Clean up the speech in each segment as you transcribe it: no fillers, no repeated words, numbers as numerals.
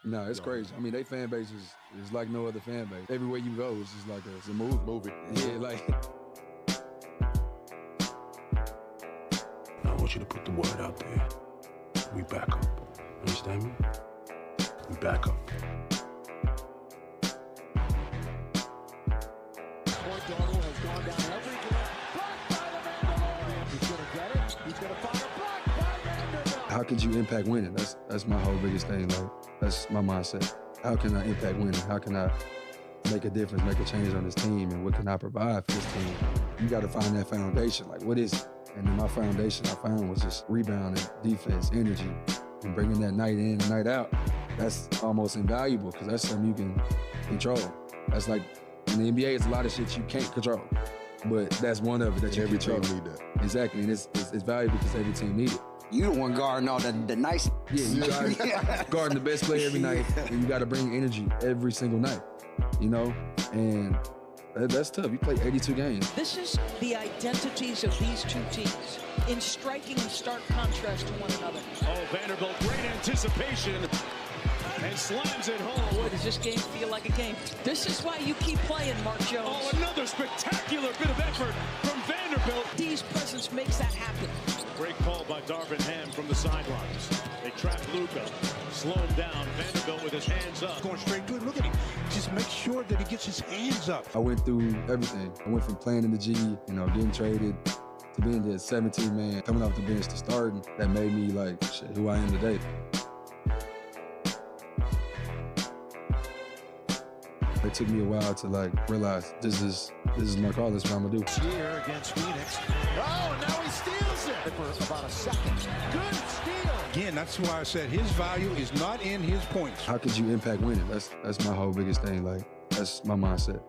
No, it's crazy. I mean, they fan base is like no other fan base. Everywhere you go, it's just like it's a movie. Yeah, like. I want you to put the word out there. We back up. Understand me? We back up. Darnold has gone down every game. Blocked by the Vanderbilt. He's going to get it. He's going to find a block by Vanderbilt. How could you impact winning? That's my whole biggest thing. Like, that's my mindset. How can I impact winning? How can I make a difference, make a change on this team, and what can I provide for this team? You got to find that foundation. Like, what is it? And then my foundation I found was just rebounding, defense, energy, and bringing that night in and night out. That's almost invaluable because that's something you can control. That's like, in the NBA, it's a lot of shit you can't control, but that's one of it that you every control. team need that. Exactly, and it's valuable because every team need it. You the one guarding all the nice. Yeah, you got guarding the best player every night, and you got to bring energy every single night, you know? And that's tough. You play 82 games. This is the identities of these two teams in striking and stark contrast to one another. Oh, Vanderbilt, great anticipation, and slams it home. Boy, does this game feel like a game. This is why you keep playing, Mark Jones. Oh, another spectacular bit of effort from Vanderbilt. Dee's presence makes that happen. Great call by Darvin Ham from the sidelines. They trap Luka, slow him down. Vanderbilt with his hands up. Going straight to it. Look at him. Just make sure that he gets his hands up. I went through everything. I went from playing in the G, getting traded, to being the 17-man, coming off the bench to starting. That made me like shit, who I am today. It took me a while to like realize this is my call. This is what I'm gonna do. Here against Phoenix. Oh, and now he steals it for about a second. Good steal. Again, that's why I said his value is not in his points. How could you impact winning? That's my whole biggest thing. Like, that's my mindset.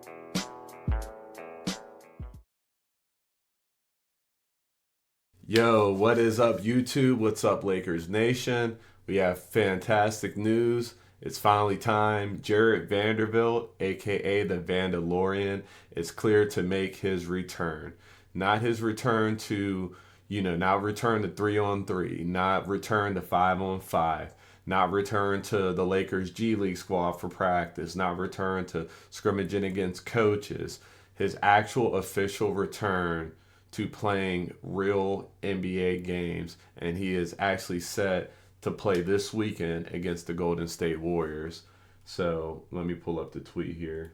Yo, what is up, YouTube? What's up, Lakers Nation? We have fantastic news. It's finally time. Jarred Vanderbilt, a.k.a. the Vandalorian, is cleared to make his return. Not his return to, not return to 3-on-3, not return to 5-on-5, not return to the Lakers G League squad for practice, not return to scrimmaging against coaches. His actual official return to playing real NBA games, and he is actually set to play this weekend against the Golden State Warriors. So let me pull up the tweet here.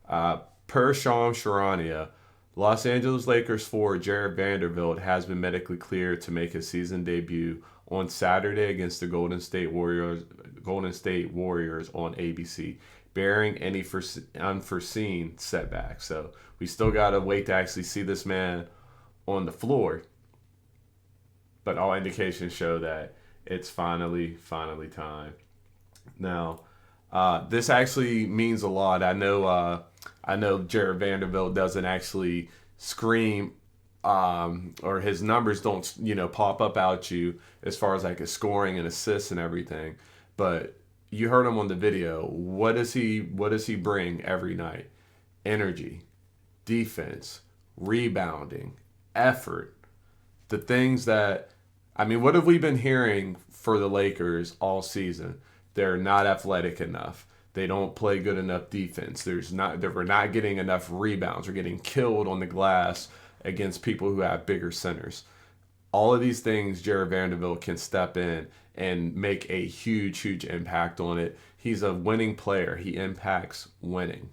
Per Shams Charania, Los Angeles Lakers forward Jarred Vanderbilt has been medically cleared to make his season debut on Saturday against the Golden State Warriors on ABC, bearing any unforeseen setbacks. So we still got to wait to actually see this man on the floor. But all indications show that it's finally time. Now, this actually means a lot. I know Jarred Vanderbilt doesn't actually scream, or his numbers don't pop up at you as far as like his scoring and assists and everything. But you heard him on the video. What does he bring every night? Energy, defense, rebounding, effort. The things that, what have we been hearing for the Lakers all season? They're not athletic enough. They don't play good enough defense. We're not getting enough rebounds. We're getting killed on the glass against people who have bigger centers. All of these things, Jarred Vanderbilt can step in and make a huge impact on it. He's a winning player. He impacts winning.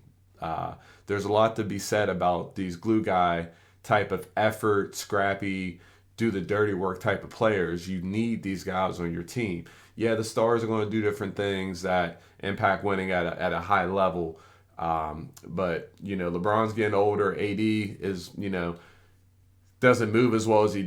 There's a lot to be said about these glue guy type of effort, scrappy, do the dirty work type of players. You need these guys on your team. Yeah, the stars are going to do different things that impact winning at a high level. But LeBron's getting older. AD is, doesn't move as well as he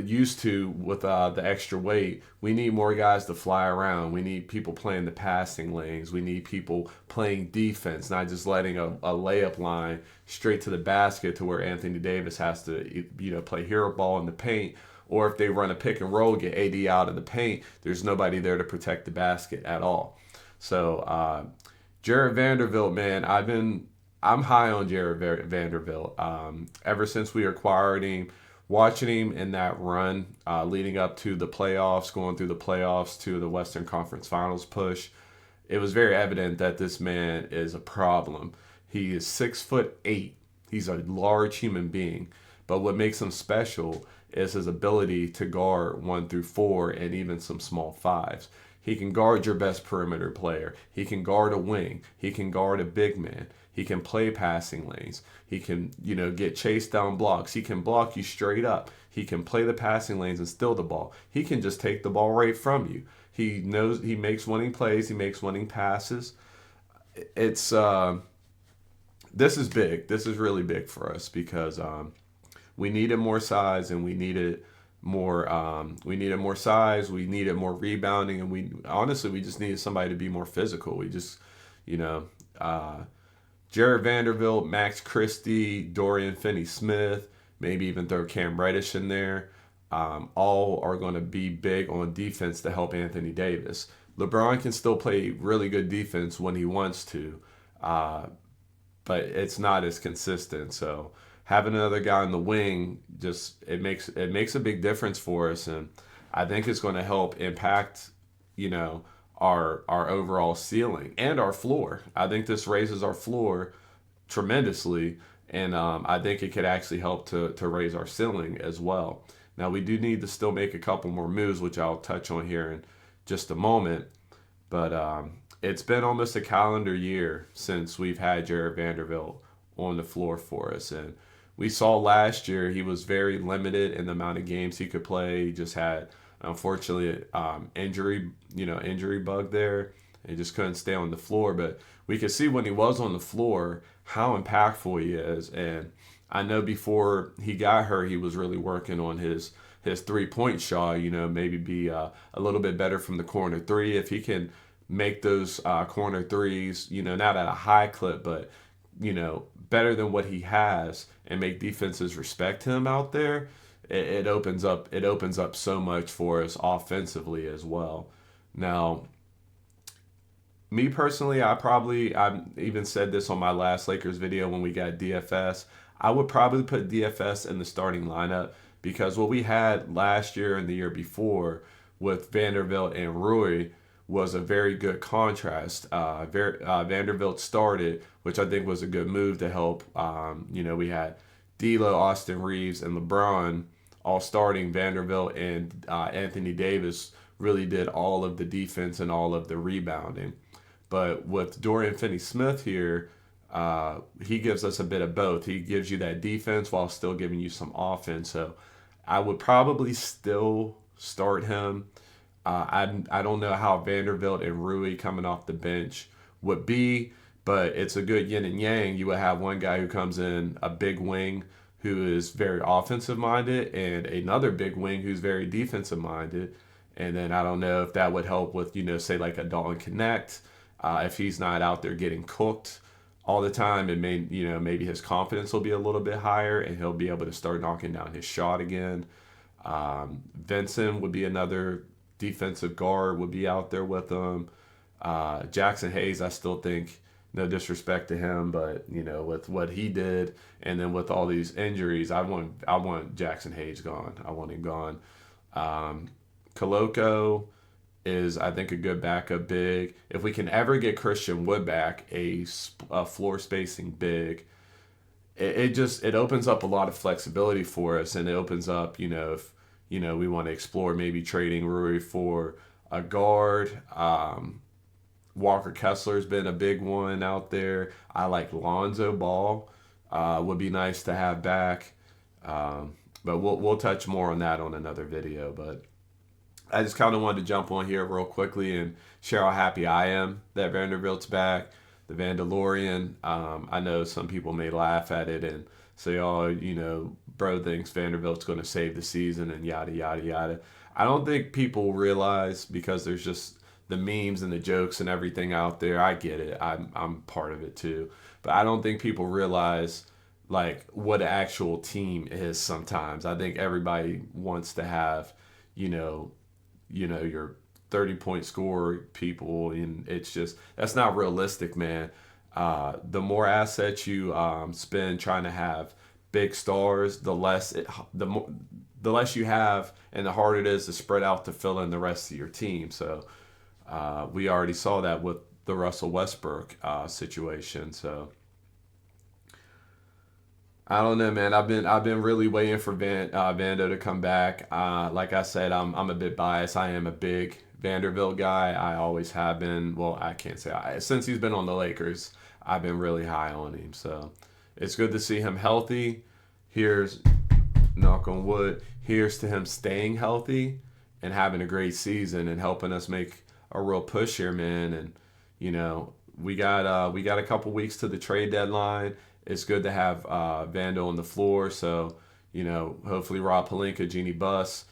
used to with the extra weight. We need more guys to fly around. We need people playing the passing lanes. We need people playing defense, not just letting a layup line straight to the basket to where Anthony Davis has to play hero ball in the paint. Or if they run a pick and roll, get AD out of the paint, there's nobody there to protect the basket at all. So Jarred Vanderbilt, man, I'm high on Jarred Vanderbilt. Ever since we acquired him, watching him in that run leading up to the playoffs, going through the playoffs to the Western Conference Finals push, it was very evident that this man is a problem. He is 6'8". He's a large human being. But what makes him special is his ability to guard 1 through 4 and even some small fives. He can guard your best perimeter player. He can guard a wing. He can guard a big man. He can play passing lanes. He can, get chased down blocks. He can block you straight up. He can play the passing lanes and steal the ball. He can just take the ball right from you. He knows he makes winning plays. He makes winning passes. It's this is big. This is really big for us because we needed more size and we needed more size. We needed more rebounding, and we just needed somebody to be more physical. We just, Jared Vanderbilt, Max Christie, Dorian Finney-Smith, maybe even throw Cam Reddish in there. All are going to be big on defense to help Anthony Davis. LeBron can still play really good defense when he wants to, but it's not as consistent. So having another guy in the wing it makes a big difference for us, and I think it's going to help impact our overall ceiling and our floor. I think this raises our floor tremendously, and I think it could actually help to raise our ceiling as well. Now, we do need to still make a couple more moves, which I'll touch on here in just a moment, but it's been almost a calendar year since we've had Jared Vanderbilt on the floor for us, and we saw last year he was very limited in the amount of games he could play. He just had, unfortunately, injury bug there. He just couldn't stay on the floor. But we could see when he was on the floor how impactful he is. And I know before he got hurt, he was really working on his 3-point shot. Maybe be a little bit better from the corner three. If he can make those corner threes, not at a high clip, but better than what he has, and make defenses respect him out there, it opens up so much for us offensively as well. Now, me personally, I even said this on my last Lakers video when we got DFS. I would probably put DFS in the starting lineup because what we had last year and the year before with Vanderbilt and Rui was a very good contrast. Vanderbilt started, which I think was a good move to help. We had D'Lo, Austin Reeves, and LeBron all starting. Vanderbilt and Anthony Davis really did all of the defense and all of the rebounding. But with Dorian Finney-Smith here, he gives us a bit of both. He gives you that defense while still giving you some offense. So I would probably still start him. I don't know how Vanderbilt and Rui coming off the bench would be, but it's a good yin and yang. You would have one guy who comes in, a big wing who is very offensive minded, and another big wing who's very defensive minded. And then I don't know if that would help with, say like a Dalton Connect. If he's not out there getting cooked all the time, it may, maybe his confidence will be a little bit higher and he'll be able to start knocking down his shot again. Vincent would be another defensive guard, would be out there with him. Jackson Hayes, I still think, no disrespect to him, but with what he did, and then with all these injuries, I want Jackson Hayes gone. I want him gone. Koloko is, I think, a good backup big. If we can ever get Christian Wood back, a floor spacing big, it opens up a lot of flexibility for us, and it opens up, if we want to explore maybe trading Rui for a guard. Walker Kessler's been a big one out there. I like Lonzo Ball. Would be nice to have back. But we'll touch more on that on another video. But I just kind of wanted to jump on here real quickly and share how happy I am that Vanderbilt's back. The Vandalorian. I know some people may laugh at it and say, bro thinks Vanderbilt's going to save the season and yada, yada, yada. I don't think people realize, because there's just the memes and the jokes and everything out there. I get it. I'm part of it too. But I don't think people realize like what an actual team is sometimes. I think everybody wants to have, your 30-point score people, and it's just, that's not realistic, man. The more assets you spend trying to have big stars, the less you have, and the harder it is to spread out to fill in the rest of your team. So we already saw that with the Russell Westbrook situation. So I don't know, man. I've been really waiting for Vando to come back. Like I said, I'm a bit biased. I am a big Vanderbilt guy. I always have been. Well, I can't say since he's been on the Lakers, I've been really high on him. So it's good to see him healthy. Here's, knock on wood, here's to him staying healthy and having a great season and helping us make a real push here, man. And you know, we got a couple weeks to the trade deadline. It's good to have Vando on the floor. So, you know, hopefully Rob Pelinka, Jeannie Buss,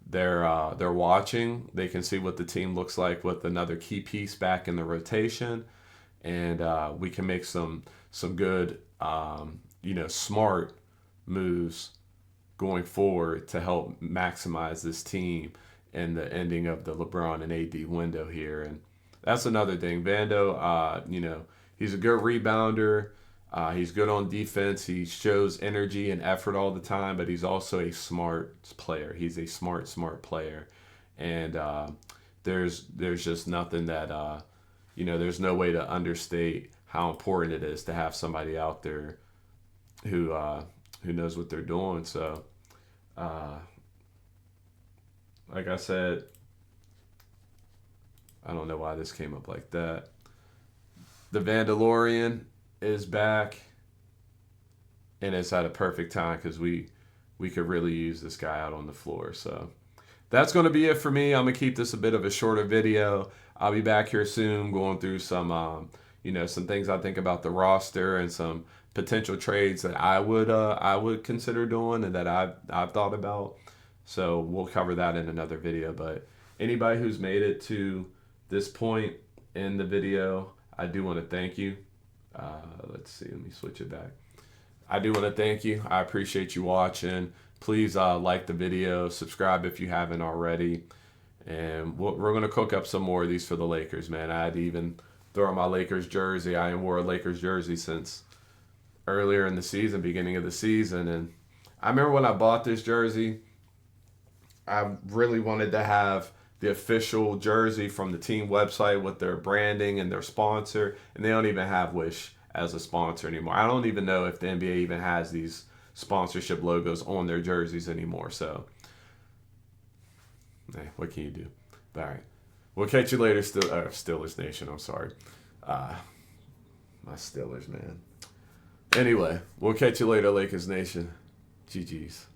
they're watching. They can see what the team looks like with another key piece back in the rotation, and we can make some good, smart moves going forward to help maximize this team and the ending of the LeBron and AD window here. And that's another thing. Vando, he's a good rebounder. He's good on defense. He shows energy and effort all the time, but he's also a smart player. He's a smart player. And there's just nothing that, there's no way to understate how important it is to have somebody out there who knows what they're doing. So, like I said, I don't know why this came up like that. The Vandalorian is back, and it's at a perfect time because we could really use this guy out on the floor. So that's going to be it for me. I'm going to keep this a bit of a shorter video. I'll be back here soon going through some some things I think about the roster and some potential trades that I would consider doing and that I've thought about. So we'll cover that in another video. But anybody who's made it to this point in the video, I do want to thank you. Let's see, let me switch it back. I do want to thank you. I appreciate you watching. Please like the video, subscribe if you haven't already, and we're going to cook up some more of these for the Lakers, man. I had to even throw on my Lakers jersey. I wore a Lakers jersey since earlier in the season, beginning of the season, and I remember when I bought this jersey, I really wanted to have the official jersey from the team website with their branding and their sponsor, and they don't even have Wish as a sponsor anymore. I don't even know if the NBA even has these sponsorship logos on their jerseys anymore. So, hey, what can you do? All right, we'll catch you later, Steelers Nation. I'm sorry, my Steelers, man. Anyway, we'll catch you later, Lakers Nation. GG's.